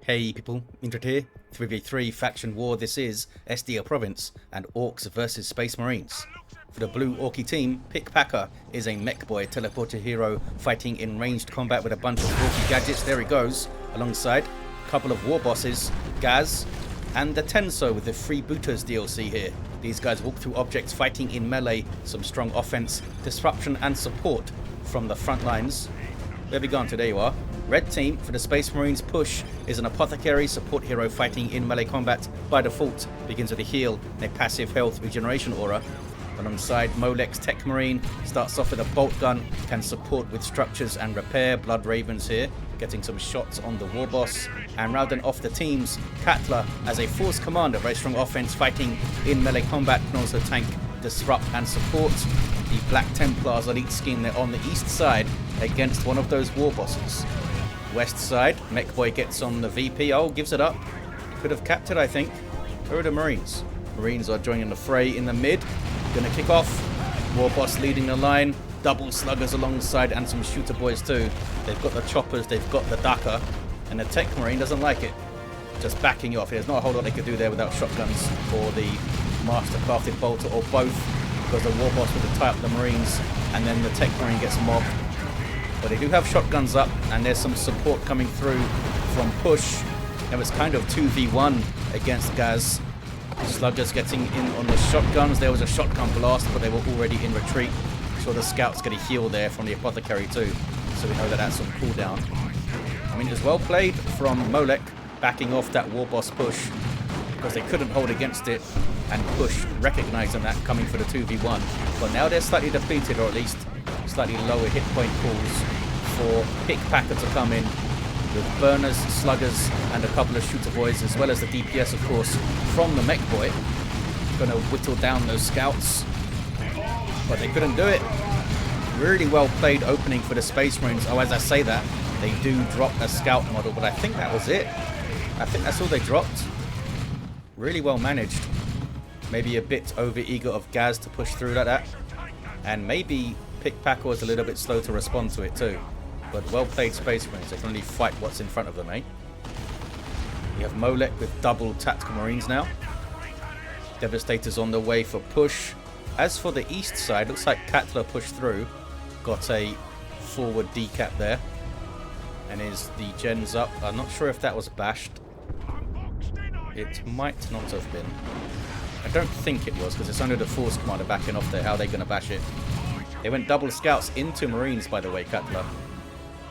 Hey people, Indra here. 3v3 faction war this is, SDL Province, and Orks versus Space Marines. For the blue Orky team, PickPacker is a Mekboy teleporter hero fighting in ranged combat with a bunch of Orky gadgets, there he goes, alongside a couple of Warbosses, Ghaz, and the Tenso with the Freebooters DLC here. These guys walk through objects fighting in melee, some strong offense, disruption and support from the front lines. Where have you gone to? There you are. Red team for the Space Marines push is an Apothecary support hero fighting in melee combat by default. Begins with a heal and a passive health regeneration aura. Alongside Molek's Techmarine, starts off with a bolt gun, can support with structures and repair. Blood Ravens here, getting some shots on the Warboss. And rounding off the teams, Katla as a force commander, very strong offense, fighting in melee combat, can also tank, disrupt and support. The Black Templars elite scheme there on the east side against one of those Warbosses. West side, Mekboy gets on the VP. Oh, gives it up. Could have capped it, I think. Where are the Marines? Marines are joining the fray in the mid. Gonna kick off. Warboss leading the line. Double sluggers alongside and some shooter boys too. They've got the choppers, they've got the Daka. And the Techmarine doesn't like it. Just backing you off. There's not a whole lot they could do there without shotguns or the Master Crafted Bolter or both. Because the Warboss would tie up the Marines and then the Techmarine gets mobbed. But they do have shotguns up, and there's some support coming through from push. It was kind of 2v1 against Ghaz. Sluggers getting in on the shotguns. There was a shotgun blast, but they were already in retreat. So the scouts get a heal there from the Apothecary too. So we know that that's on cooldown. I mean, it was well played from Molek, backing off that Warboss push, because they couldn't hold against it, and push, recognizing that, coming for the 2v1. But now they're slightly depleted, or at least slightly lower hit point pools for PickPacker to come in with burners, sluggers, and a couple of shooter boys, as well as the DPS, of course, from the Mekboy. Going to whittle down those scouts, but they couldn't do it. Really well played opening for the Space Marines. Oh, as I say that, they do drop a scout model, but I think that was it. I think that's all they dropped. Really well managed. Maybe a bit over eager of Ghaz to push through like that, and maybe PickPacker was a little bit slow to respond to it too. But well played Space Marines. They can only fight what's in front of them, eh? We have Molek with double tactical Marines now. Devastators on the way for push. As for the east side, looks like Katla pushed through. Got a forward decap there. And is the gens up. I'm not sure if that was bashed. It might not have been. I don't think it was, because it's only the force commander backing off there. How are they going to bash it? They went double scouts into Marines, by the way, Katla.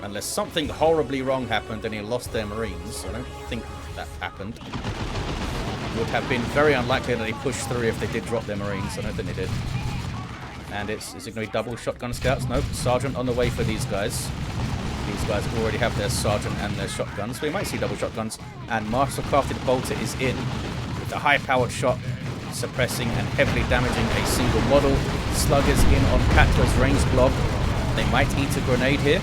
Unless something horribly wrong happened and he lost their Marines. I don't think that happened. It would have been very unlikely that they pushed through if they did drop their Marines. I don't think they did. And is it going to be double shotgun scouts? Nope. Sergeant on the way for these guys. These guys already have their sergeant and their shotguns. So we might see double shotguns. And Master Crafted Bolter is in with a high-powered shot, suppressing and heavily damaging a single model. Sluggers in on Katla's ranged blob. They might eat a grenade here.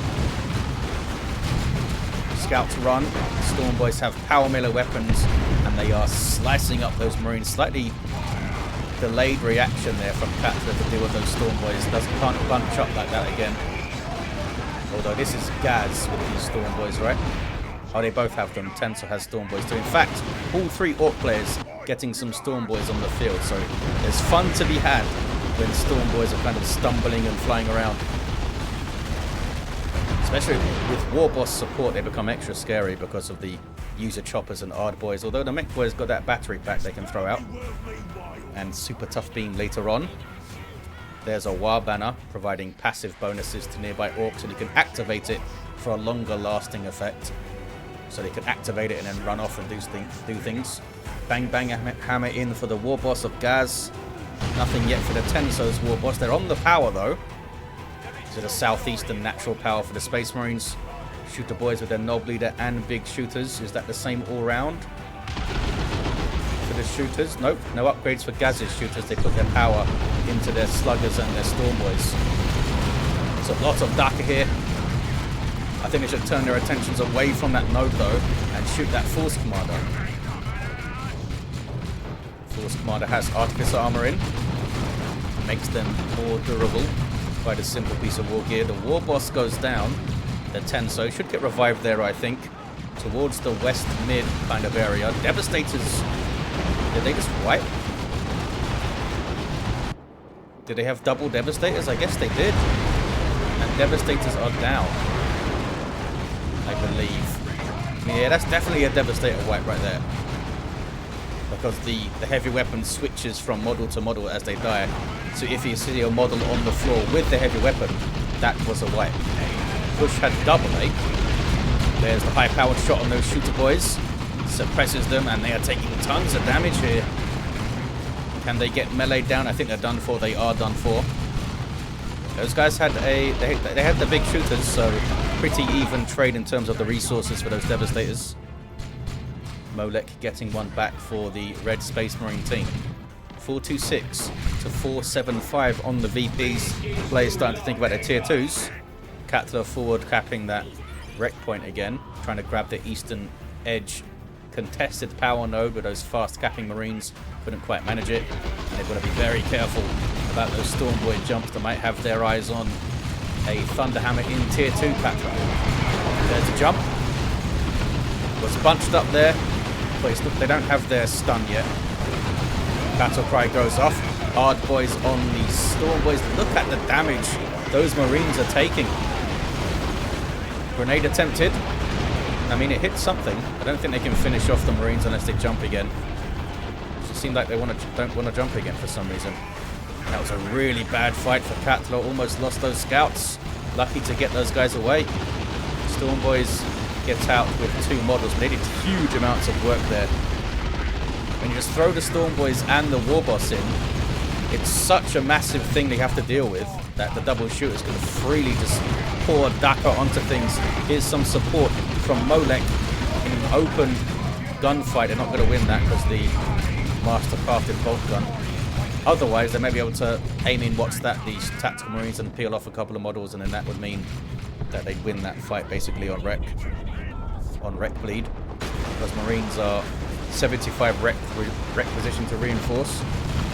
Scouts run. Storm Boys have power melee weapons, and they are slicing up those Marines. Slightly delayed reaction there from Katla to deal with those Storm Boys. Can't bunch up like that again. Although this is Ghaz with these Storm Boys, right? Oh, they both have them. Tenso has Storm Boys too. In fact, all three Orc players getting some Storm Boys on the field. So there's fun to be had when Storm Boys are kind of stumbling and flying around. Especially with Warboss support, they become extra scary because of the user choppers and Ard Boys. Although the Mekboy's got that battery pack they can throw out. And super tough beam later on. There's a War Banner providing passive bonuses to nearby Orcs, and you can activate it for a longer lasting effect. So they can activate it and then run off and do things. Bang bang hammer in for the Warboss of Ghaz. Nothing yet for the Tenso's Warboss. They're on the power though. So the southeastern natural power for the Space Marines. Shooter boys with their Nob Leader and big shooters. Is that the same all round? For the shooters? Nope. No upgrades for Ghaz's shooters. They put their power into their sluggers and their Storm Boys. So lots of Daka here. I think they should turn their attentions away from that node though and shoot that Force Commander. Force Commander has Artificer armor in. Makes them more durable. Quite a simple piece of war gear. The Warboss goes down. The Tenso should get revived there, I think. towards the west mid kind of area. Devastators, did they just wipe? Did they have double Devastators? I guess they did. And Devastators are down, I believe. Yeah, that's definitely a Devastator wipe right there. Because the heavy weapon switches from model to model as they die. So if you see a model on the floor with the heavy weapon, that was a wipe. Push had double, eh? There's the high-powered shot on those shooter boys. Suppresses them, and they are taking tons of damage here. Can they get melee down? I think they're done for. They are done for. Those guys had they had the big shooters, so pretty even trade in terms of the resources for those Devastators. Molek getting one back for the Red Space Marine team. 426 to 475 on the VPs. Players starting to think about their tier 2s. Katla forward capping that wreck point again, trying to grab the eastern edge. Contested power node with those fast capping Marines. Couldn't quite manage it. And they've got to be very careful about those Stormboy jumps that might have their eyes on a Thunderhammer in tier 2 Katla. There's a jump. Was bunched up there, but they don't have their stun yet. Battle cry goes off. Hard boys on the Stormboys. Look at the damage those Marines are taking. Grenade attempted. I mean, it hit something. I don't think they can finish off the Marines unless they jump again. It just seems like they don't want to jump again for some reason. That was a really bad fight for Katla. Almost lost those scouts. Lucky to get those guys away. Stormboys gets out with 2 models. They did huge amounts of work there. When you just throw the Stormboys and the Warboss in, it's such a massive thing they have to deal with that the double shooters can freely just pour Daka onto things. Here's some support from Molek in an open gunfight. They're not going to win that because the master crafted bolt gun. Otherwise, they may be able to aim in these tactical Marines and peel off a couple of models, and then that would mean that they'd win that fight basically on wreck bleed, because Marines are 75 wreck position to reinforce.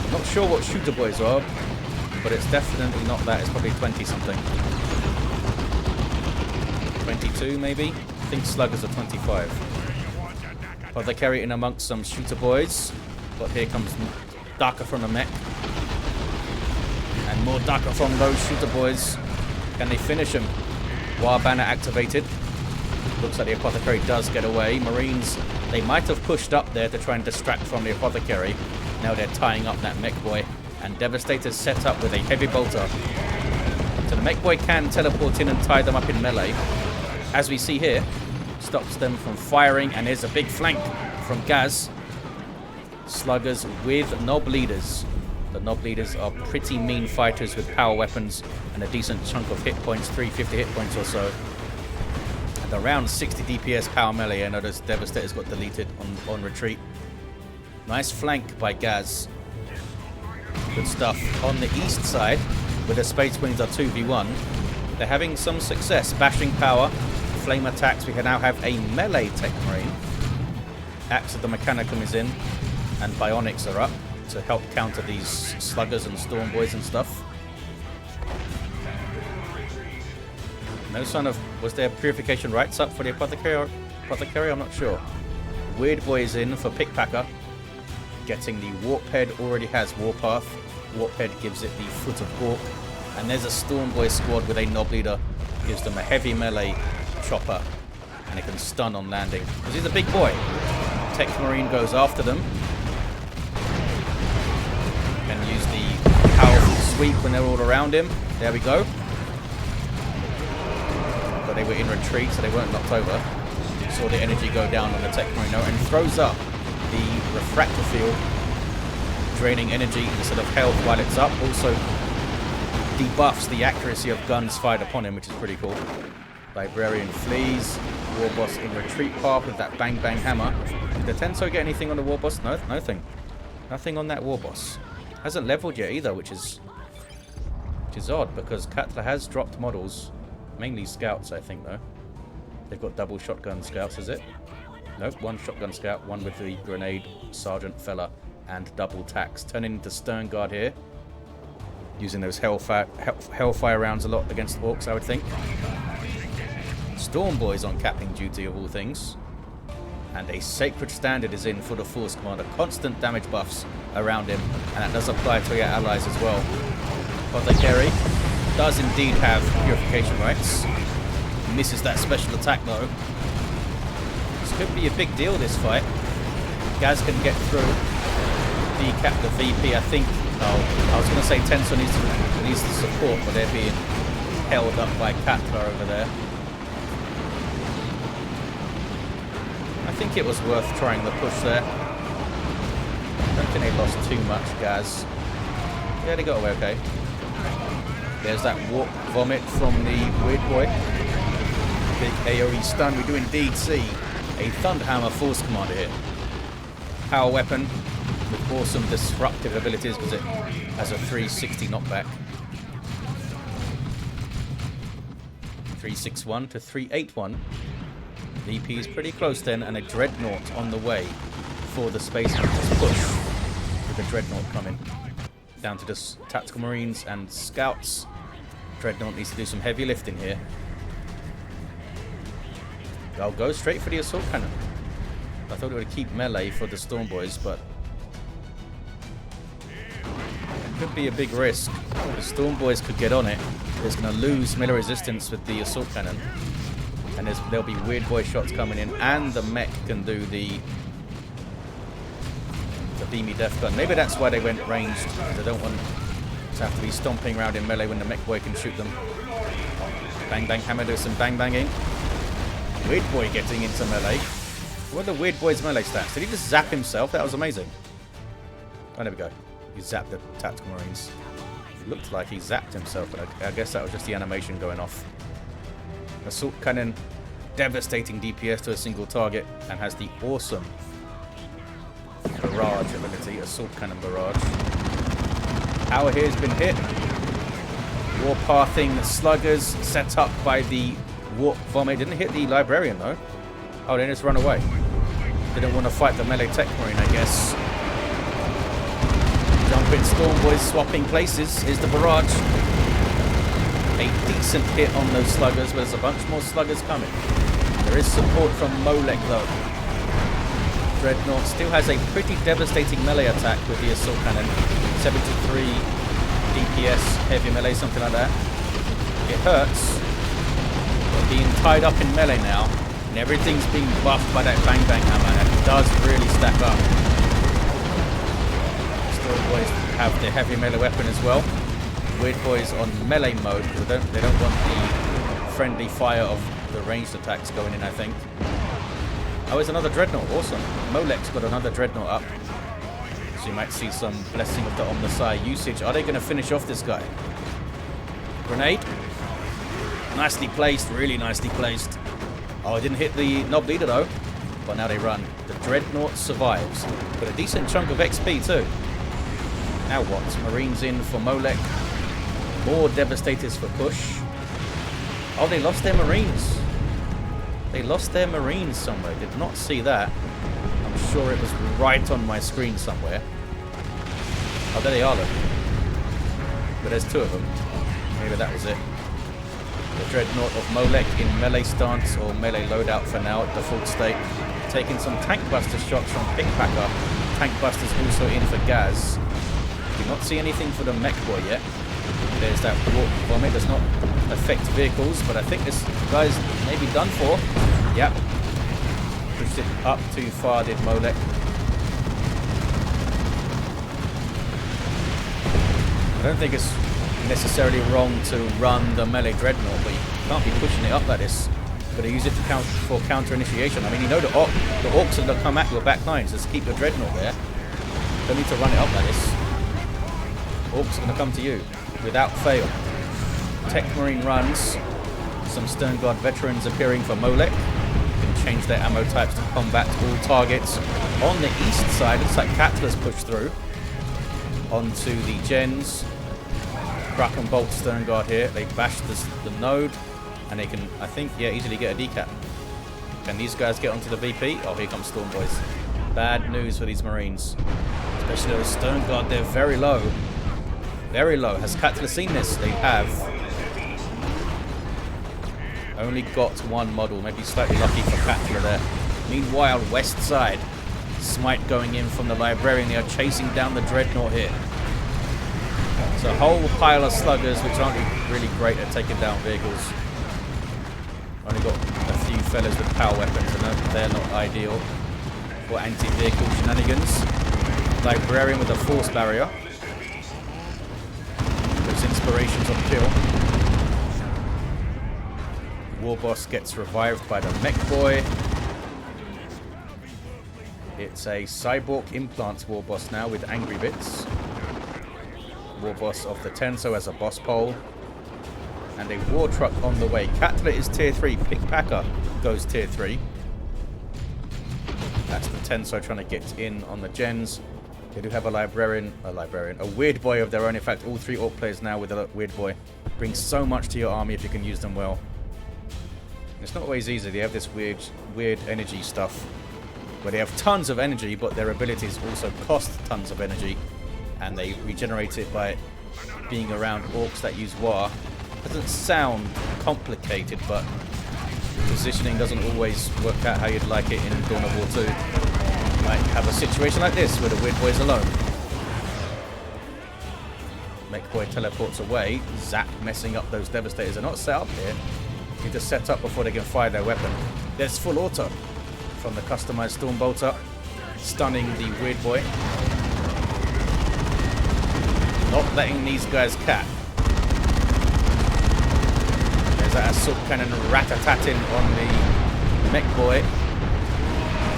I'm not sure what shooter boys are, but it's definitely not that. It's probably 20 something. 22 maybe? I think sluggers are 25. Apothecary in amongst some shooter boys, but here comes Daka from the mech. And more Daka from those shooter boys. Can they finish him? War banner activated. Looks like the Apothecary does get away. Marines, they might have pushed up there to try and distract from the Apothecary. Now they're tying up that Mekboy. And Devastator's set up with a heavy bolter. So the Mekboy can teleport in and tie them up in melee. As we see here, stops them from firing. And here's a big flank from Ghaz. Sluggers with Knob Leaders. The Knob Leaders are pretty mean fighters with power weapons and a decent chunk of hit points, 350 hit points or so. And around 60 DPS power melee. I know those Devastators got deleted on retreat. Nice flank by Ghaz. Good stuff. On the east side, where the Space Marines are 2v1, they're having some success. Bashing power, flame attacks. We can now have a melee Techmarine. Axe of the Mechanicum is in, and Bionics are up to help counter these sluggers and Stormboys and stuff. No sign of... Was there Purification Rites up for the Apothecary? I'm not sure. Weird Boy is in for PickPacker. Getting the Warphead, already has Warpath. Warphead gives it the Foot of Ork. And there's a Stormboy squad with a Knob Leader. Gives them a heavy melee chopper. And it can stun on landing. Because he's a big boy. Techmarine goes after them. Can use the powerful sweep when they're all around him. There we go. But they were in retreat, so they weren't knocked over. Saw the energy go down on the Techmarine now and throws up the refractor field, draining energy instead of health while it's up. Also debuffs the accuracy of guns fired upon him, which is pretty cool. Librarian flees. Warboss in retreat path with that bang bang hammer. Did the Tenso get anything on the Warboss? No, nothing. Nothing on that Warboss. Hasn't leveled yet either, which is odd, because Katla has dropped models. Mainly scouts, I think, though. They've got double shotgun scouts, is it? Nope, one shotgun scout, one with the grenade, sergeant fella, and double tax. Turning into stern guard here. Using those hellfire rounds a lot against Orks, I would think. Stormboys on capping duty of all things. And a Sacred Standard is in for the Force Commander. Constant damage buffs around him, and that does apply to your allies as well. Apothecary does indeed have purification rights. Misses that special attack though. This could be a big deal, this fight. Ghaz can get through, decap the VP, I think. Oh, I was going to say Tenso needs the support, but they're being held up by Katla over there. I think it was worth trying the push there. I don't think they lost too much, Ghaz. Yeah, they got away okay. There's that warp vomit from the Weird Boy. Big AoE stun. We do indeed see a Thunderhammer Force Commander here. Power weapon with awesome disruptive abilities because it has a 360 knockback. 361 to 381. VP is pretty close then, and a Dreadnought on the way for the Space Marines push with the Dreadnought coming. Down to the Tactical Marines and Scouts. Dreadnought needs to do some heavy lifting here. I'll go straight for the Assault Cannon. I thought it would keep melee for the Storm Boys, but it could be a big risk. The Storm Boys could get on it. It's going to lose melee resistance with the Assault Cannon. And there'll be Weird Boy shots coming in, and the mech can do the beamy death gun. Maybe that's why they went ranged. They don't want to have to be stomping around in melee when the Mekboy can shoot them. Bang bang hammer, do some bang banging. Weird Boy getting into melee. What are the Weird Boy's melee stats? Did he just zap himself? That was amazing. Oh, there we go. He zapped the Tactical Marines. It looked like he zapped himself, but I guess that was just the animation going off. Assault Cannon, devastating DPS to a single target, and has the awesome barrage ability, Assault Cannon barrage. Power here has been hit. Warpathing sluggers set up by the warp vomit. Didn't hit the librarian though. Oh, they just run away. Didn't want to fight the melee Techmarine, I guess. Jumping Storm Boys swapping places. Here's the barrage. A decent hit on those sluggers, but there's a bunch more sluggers coming. There is support from Molek though. Dreadnought still has a pretty devastating melee attack with the Assault Cannon. 73 DPS, heavy melee, something like that. It hurts. They're being tied up in melee now, and everything's being buffed by that bang bang hammer, and it does really stack up. Storm Boys have the heavy melee weapon as well. Weird Boys on melee mode because they don't want the friendly fire of the ranged attacks going in, I think. Oh, it's another Dreadnought. Awesome. Molek's got another Dreadnought up. So you might see some Blessing of the Omnissiah usage. Are they going to finish off this guy? Grenade. Nicely placed. Really nicely placed. Oh, it didn't hit the Knob Leader though. But now they run. The Dreadnought survives. Got a decent chunk of XP too. Now what? Marines in for Molek. More Devastators for push. Oh, they lost their Marines. They lost their Marines somewhere. Did not see that. I'm sure it was right on my screen somewhere. Oh, there they are, look. But there's two of them. Maybe that was it. The Dreadnought of Molek in melee stance or melee loadout for now at default state. Taking some Tank Buster shots from PickPacker. Tank Buster's also in for Ghaz. Do not see anything for the Mekboy yet. There's that warp vomit. Does not affect vehicles, but I think this guy's maybe done for. Yep. Pushed it up too far, did Molek. I don't think it's necessarily wrong to run the melee Dreadnought, but you can't be pushing it up like this. Got to use it for counter initiation. I mean, you know the Orks are going to come at your back lines. Just keep your Dreadnought there. Don't need to run it up like this. Orks are going to come to you without fail. Techmarine runs. Some Stern Guard veterans appearing for Molek. Can change their ammo types to combat all targets. On the east side, looks like Katla's pushed through. Onto the gens. Crack and bolt Stern Guard here. They bash the node. And they can, I think, yeah, easily get a decap. Can these guys get onto the VP? Oh, here comes Storm Boys. Bad news for these Marines. Especially those Stern Guard, they're very low. Very low. Has Katla seen this? They have. Only got one model. Maybe slightly lucky for Katla there. Meanwhile, west side. Smite going in from the Librarian. They are chasing down the Dreadnought here. It's a whole pile of sluggers which aren't really great at taking down vehicles. Only got a few fellas with power weapons and they're not ideal for anti-vehicle shenanigans. Librarian with a force barrier. Those inspirations on kill. Warboss gets revived by the Mekboy. It's a cyborg implants Warboss now with angry bits. Warboss of the Tenso as a boss pole. And a war truck on the way. Katla is tier 3. PickPacker goes tier 3. That's the Tenso trying to get in on the gens. They do have a librarian, a weird boy of their own. In fact, all 3 Ork players now with a weird boy. Brings so much to your army if you can use them well. It's not always easy. They have this weird energy stuff where they have tons of energy, but their abilities also cost tons of energy, and they regenerate it by being around Orks that use War. Doesn't sound complicated, but positioning doesn't always work out how you'd like it in Dawn of War 2. You might have a situation like this where the weird boy's alone. Mekboy teleports away. Zap messing up those Devastators. They're not set up here. You need to set up before they can fire their weapon. There's full auto from the customized Stormbolter, stunning the weird boy. Not letting these guys cap. There's that assault cannon rat-a-tatting on the Mekboy.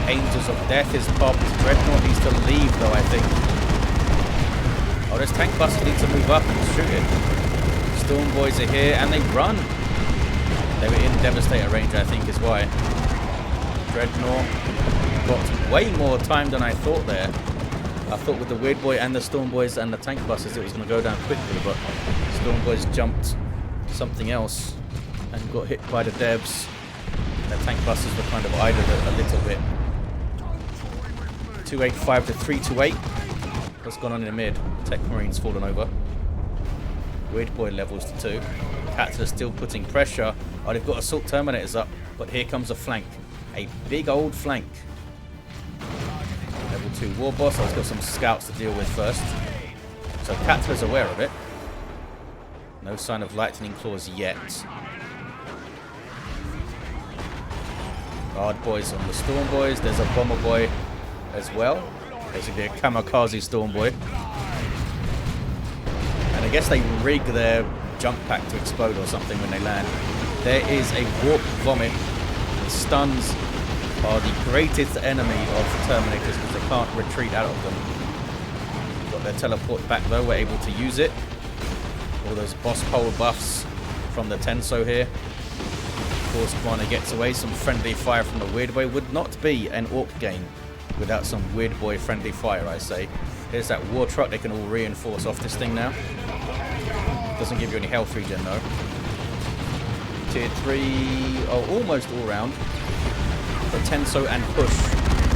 Angels of Death is popped. Dreadnought needs to leave though, I think. Oh, this tank busters need to move up and shoot it. Storm boys are here and they run. They were in Devastator range, I think, is why. Dreadnought got way more time than I thought there. I thought with the weird boy and the Storm boys and the tank busters it was going to go down quickly, but Storm boys jumped something else and got hit by the devs. The tank busters were kind of idled a little bit. 285 to 328. What's gone on in the mid? Techmarine's fallen over. Weird boy levels to 2. Katla's still putting pressure. Oh, they've got assault terminators up, but here comes a flank. A big old flank. Level 2 Warboss. I've got some scouts to deal with first. So Katla's aware of it. No sign of lightning claws yet. Guard boys on the Storm boys. There's a bomber boy as well. Basically a kamikaze Storm boy. And I guess they rig their jump pack to explode or something when they land. There is a warp vomit. Stuns are the greatest enemy of Terminators because they can't retreat out of them. Got their teleport back though, we're able to use it. All those boss pole buffs from the Tenso here. Force Commander gets away. Some friendly fire from the Weird Boy. Would not be an Ork game without some Weird Boy friendly fire, I say. Here's that war truck. They can all reinforce off this thing now. Doesn't give you any health regen though. Tier 3, oh, almost all round. But Tenso and Push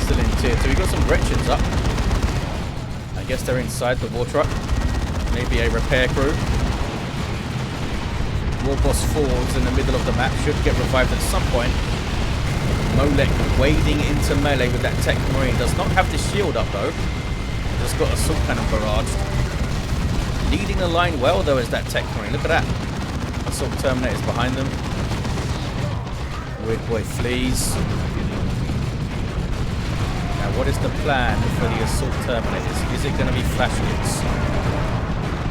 still in tier 2. We've got some Gretchens up. I guess they're inside the war truck. Maybe a repair crew. Warboss falls in the middle of the map. Should get revived at some point. Molek wading into melee with that Techmarine. Does not have the shield up though. Just got assault cannon barraged. Leading the line well though is that Techmarine. Look at that. Assault Terminators behind them. Weird boy flees. Now what is the plan for the Assault Terminators? Is it going to be flash hits?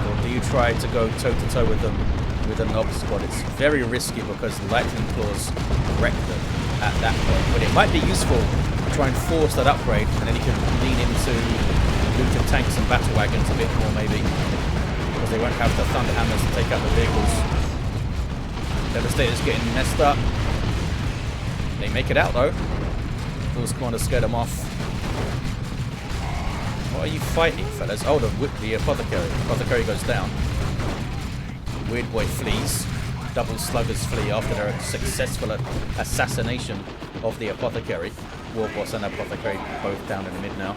Or do you try to go toe-to-toe with them with a Nob squad? It's very risky because Lightning Claws wreck them at that point. But it might be useful to try and force that upgrade and then you can lean into looted tanks and battle wagons a bit more maybe. Because they won't have the Thunder Hammers to take out the vehicles. Devastator's getting messed up. They make it out though. Force Commander scared them off. What are you fighting, fellas? Oh, the Apothecary. Apothecary goes down. Weird boy flees. Double sluggers flee after their successful assassination of the Apothecary. Warboss and Apothecary both down in the mid now.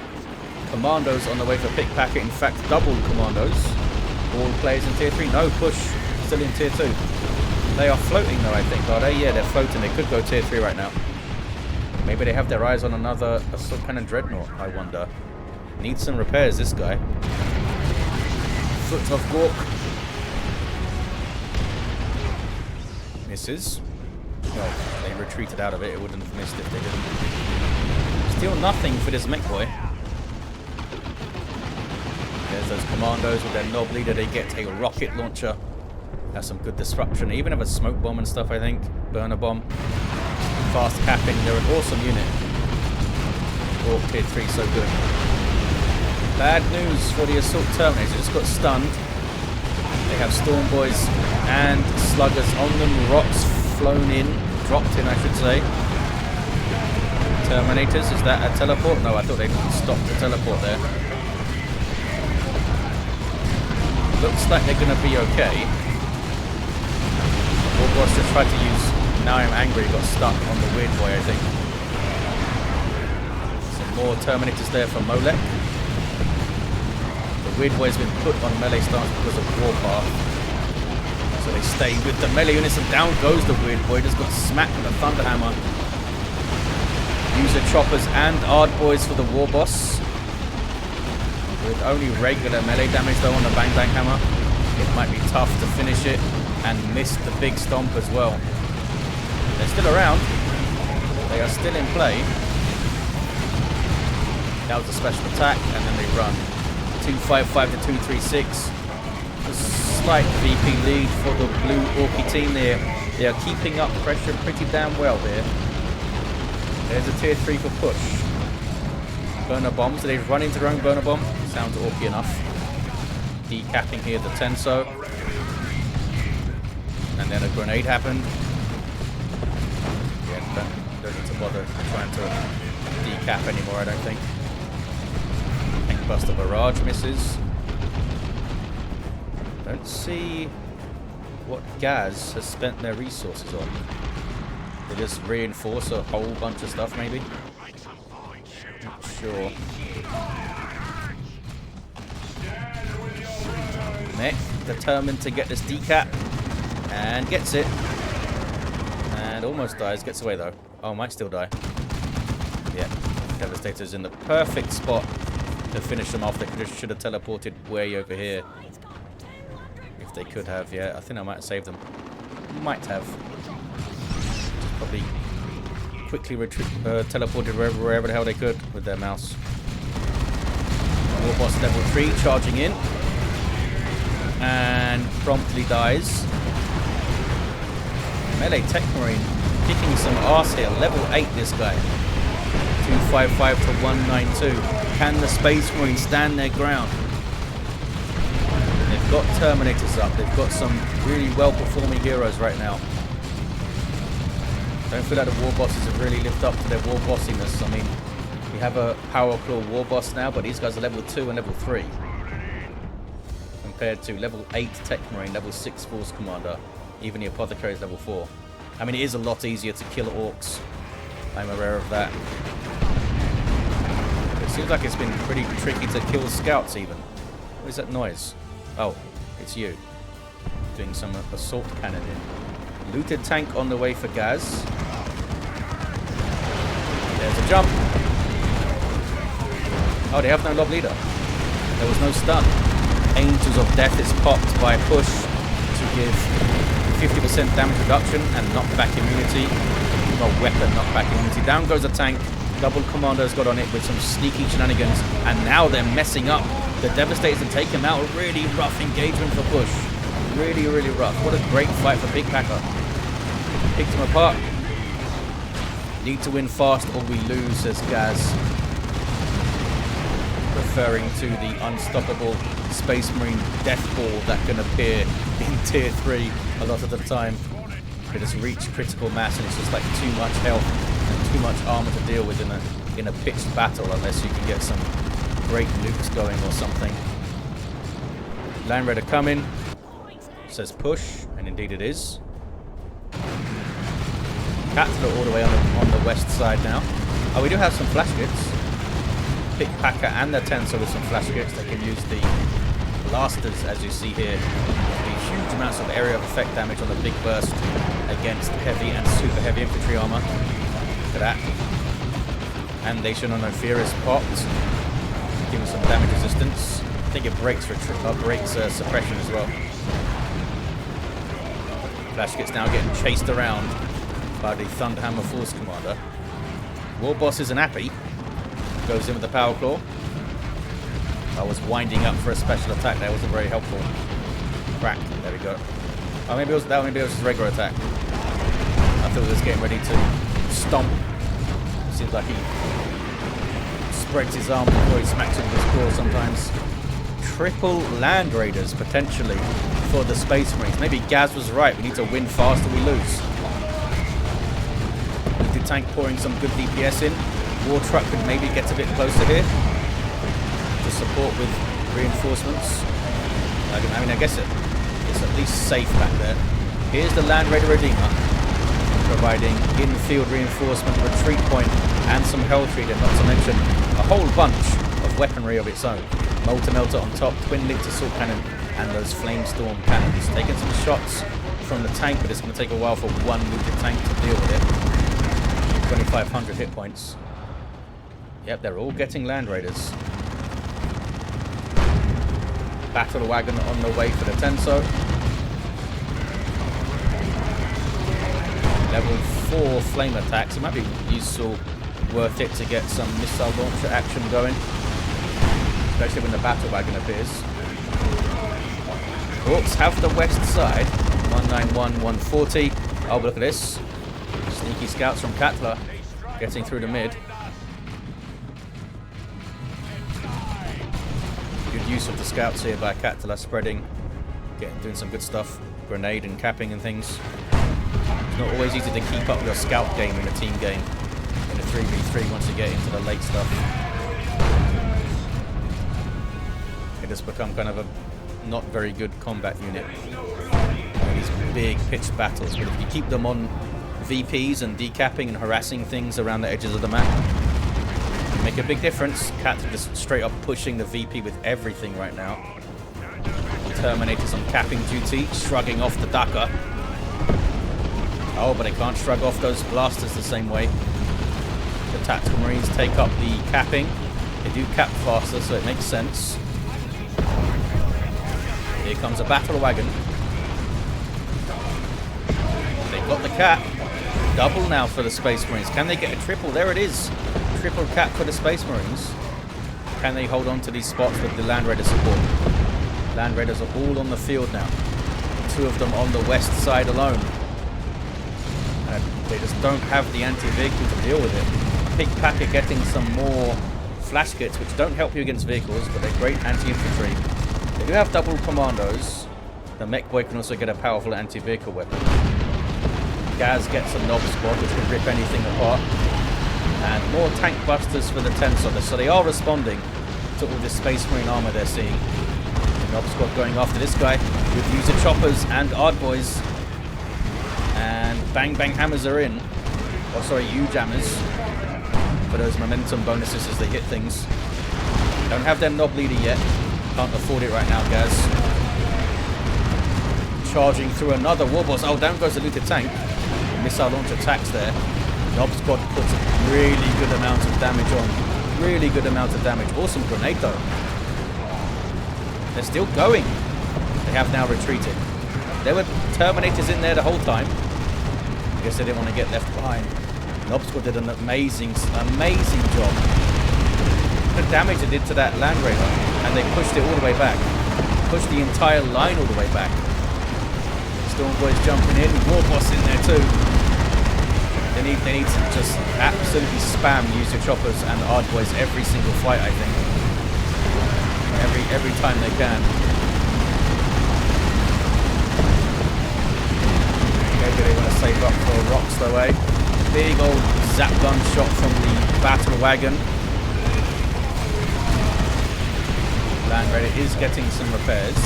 Commandos on the way for PickPacker. In fact, double commandos. All players in tier 3. No, Push still in tier 2. They are floating though, I think, are they? Yeah, they're floating. They could go tier 3 right now. Maybe they have their eyes on another assault cannon dreadnought, I wonder. Needs some repairs, this guy. Foot of Gork. Misses. Well, they retreated out of it. It wouldn't have missed if they didn't. Still nothing for this Mekboy. There's those commandos with their knob leader. They get a rocket launcher. Have some good disruption. They even have a smoke bomb and stuff, I think. Burner bomb. Fast capping. They're an awesome unit. Ork tier 3, so good. Bad news for the assault terminators. Just got stunned. They have storm boys and sluggers on them. Rocks flown in. Dropped in, I should say. Terminators. Is that a teleport? No, I thought they'd stopped the teleport there. Looks like they're going to be okay. Warboss just tried to use Now I'm Angry, got stuck on the weird boy, I think. Some more Terminators there for Molek. The weird boy's been put on melee stance because of Warpath. So they stay with the melee units and down goes the weird boy. Just got smacked with a Thunderhammer. User choppers and Ard boys for the Warboss. With only regular melee damage though on the Bang Bang Hammer. It might be tough to finish it and miss the big stomp as well. They're still around. They are still in play. That was a special attack and then they run. 255 to 236. A slight VP lead for the blue Orky team there. They are keeping up pressure pretty damn well there. There's a tier 3 for push. Burner bombs. Do they run into their own burner bomb? Sounds Orky enough. Decapping here the Tenso. And then a grenade happened. Yeah, don't need to bother trying to decap anymore, I don't think. Buster barrage misses. Don't see what Ghaz has spent their resources on. They just reinforce a whole bunch of stuff, maybe? Not sure. Mek determined to get this decap and gets it. And almost dies. Gets away though. Oh, might still die. Yeah. Devastator's in the perfect spot to finish them off. They should have teleported way over here. If they could have, yeah. I think I might have saved them. Might have. Probably quickly teleported wherever the hell they could with their mouse. Warboss level 3 charging in. And promptly dies. Melee Techmarine kicking some arse here. Level 8 this guy. 255 to 192. Can the Space Marine stand their ground? They've got Terminators up. They've got some really well-performing heroes right now. Don't feel like the Warbosses have really lived up to their Warbossiness. I mean, we have a Power Claw Warboss now, but these guys are level 2 and level 3. Compared to level 8 Techmarine, level 6 Force Commander. Even the Apothecary is level 4. I mean, it is a lot easier to kill Orks. I'm aware of that. It seems like it's been pretty tricky to kill scouts even. What is that noise? Oh, it's you. Doing some assault cannon in. Looted tank on the way for Ghaz. There's a jump. Oh, they have no lob leader. There was no stun. Angels of Death is popped by push to give 50% damage reduction and knockback immunity. Well, weapon knockback immunity. Down goes the tank. Double Commando's got on it with some sneaky shenanigans. And now they're messing up the Devastators and take him out. A really rough engagement for push. Really, really rough. What a great fight for PickPacker. Picked him apart. Need to win fast or we lose, says Ghaz. Referring to the unstoppable Space Marine death ball that can appear in tier 3 a lot of the time. They just reach critical mass and it's just like too much health and too much armor to deal with in a pitched battle unless you can get some great nukes going or something. Land Raider coming. Says push, and indeed it is. Katla all the way on the west side now. Oh, we do have some flash kits. PickPacker and the Tenso with some flash kits. They can use the blasters, as you see here. The huge amounts of area of effect damage on the big burst against heavy and super heavy infantry armor. Look at that. And Nation on No Fear is popped. Giving some damage resistance. I think it breaks suppression as well. Flashkit's now getting chased around by the Thunderhammer Force Commander. Warboss is an appy. Goes in with the Power Claw. I was winding up for a special attack there, wasn't very helpful. Crack, there we go. Oh, maybe it was his regular attack. I thought he was getting ready to stomp. Seems like he spreads his arm before he smacks it with his claw sometimes. Triple Land Raiders, potentially, for the Space Marines. Maybe Ghaz was right. We need to win fast or we lose. The tank pouring some good DPS in. War Truck could maybe get a bit closer here to support with reinforcements. I mean, I guess it's at least safe back there. Here's the Land Raider Redeemer, providing in-field reinforcement, retreat point, and some health reading, not to mention a whole bunch of weaponry of its own. Molten Melter on top, twin-linked assault cannon, and those Flamestorm cannons. Taking some shots from the tank, but it's going to take a while for one looted tank to deal with it. 2,500 hit points. Yep, they're all getting Land Raiders. Battle Wagon on the way for the Tenso. Level 4 flame attacks. It might be useful, worth it to get some missile launcher action going. Especially when the Battle Wagon appears. Orks have the west side. 191, 140. Oh, but look at this. Sneaky scouts from Katla getting through the mid. Good use of the scouts here by Katla, spreading, doing some good stuff. Grenade and capping and things. It's not always easy to keep up your scout game in a team game. In a 3v3 once you get into the late stuff. It has become kind of a not very good combat unit. These big pitched battles, but if you keep them on VPs and decapping and harassing things around the edges of the map, you make a big difference. Cats are just straight up pushing the VP with everything right now. Terminators on capping duty, shrugging off the Daka. Oh, but they can't shrug off those blasters the same way. The Tactical Marines take up the capping. They do cap faster, so it makes sense. Here comes a Battle Wagon. They've got the cap. Double now for the Space Marines. Can they get a triple? There it is. Triple cap for the Space Marines. Can they hold on to these spots with the Land Raider support? Land Raiders are all on the field now. 2 of them on the west side alone. And they just don't have the anti-vehicle to deal with it. PickPacker getting some more flash kits, which don't help you against vehicles, but they're great anti-infantry. They do have double commandos. The Mekboy can also get a powerful anti-vehicle weapon. Ghaz gets a Knob Squad, which can rip anything apart. And more tank busters for the Tenso. So they are responding to all this Space Marine armor they're seeing. The Knob Squad going after this guy with user choppers and Ardboys. And bang bang hammers are in. Oh sorry, huge hammers. For those momentum bonuses as they hit things. Don't have their Knob Leader yet. Can't afford it right now, Ghaz. Charging through another Warboss. Oh, down goes the looted tank. Missile launch attacks there. Knob Squad puts a really good amount of damage on. Really good amount of damage. Awesome grenade though. They're still going. They have now retreated. There were Terminators in there the whole time. I guess they didn't want to get left behind. Knob Squad did an amazing job. The damage it did to that Land Raider, and they pushed it all the way back. Pushed the entire line all the way back. Stormboy's jumping in, Warboss in there too. They need to just absolutely spam user choppers and Ardboys every single fight, I think. Every time they can. Maybe they want to save up for rocks though, eh? Big old zap gun shot from the Battle Wagon. Land Raider is getting some repairs.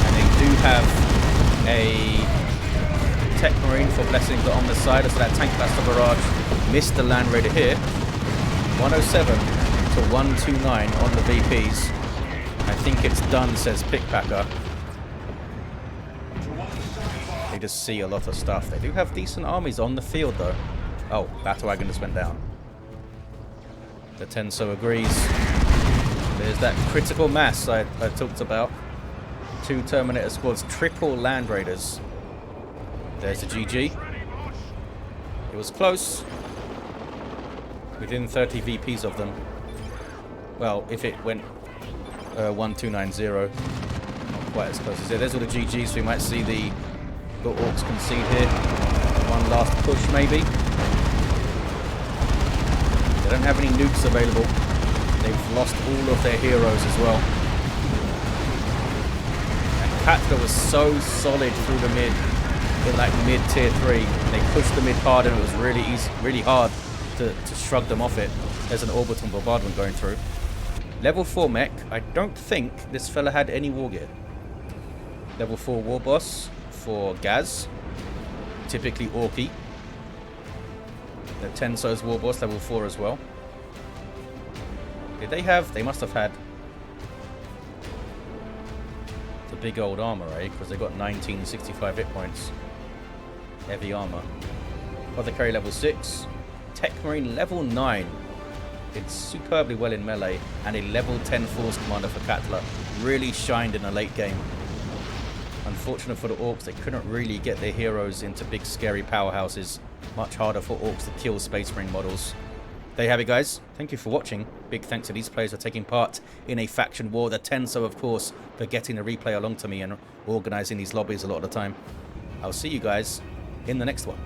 And they do have a Techmarine for blessings on the side. So that tank blaster barrage missed the Land Raider here. 107 to 129 on the VPs. I think it's done, says PickPacker. They just see a lot of stuff. They do have decent armies on the field though. Oh, Battle Wagon just went down. The Tenso agrees. There's that critical mass I talked about. 2 Terminator squads, triple Land Raiders. There's the GG. It was close. Within 30 VPs of them. Well, if it went 1-2-9-0, not quite as close as it. There's all the GGs, so we might see the Orks concede here. One last push, maybe. They don't have any nukes available. They've lost all of their heroes as well. And Katla was so solid through the mid, in like mid tier 3. They pushed the mid hard and it was really easy, really hard to shrug them off it. There's an orbital bombardment going through. Level 4 mech, I don't think this fella had any war gear. Level 4 Warboss for Ghaz. Typically Orky. The Tenso's Warboss, level 4 as well. Did they have... They must have had the big old armor, eh? Because they got 1965 hit points. Heavy armor. Apothecary level 6. Techmarine level 9. Did superbly well in melee. And a level 10 Force Commander for Katla. Really shined in a late game. Unfortunate for the Orks, they couldn't really get their heroes into big scary powerhouses. Much harder for Orks to kill Space Marine models. There you have it, guys. Thank you for watching. Big thanks to these players for taking part in a faction war. The Tenso, of course, for getting the replay along to me and organising these lobbies a lot of the time. I'll see you guys in the next one.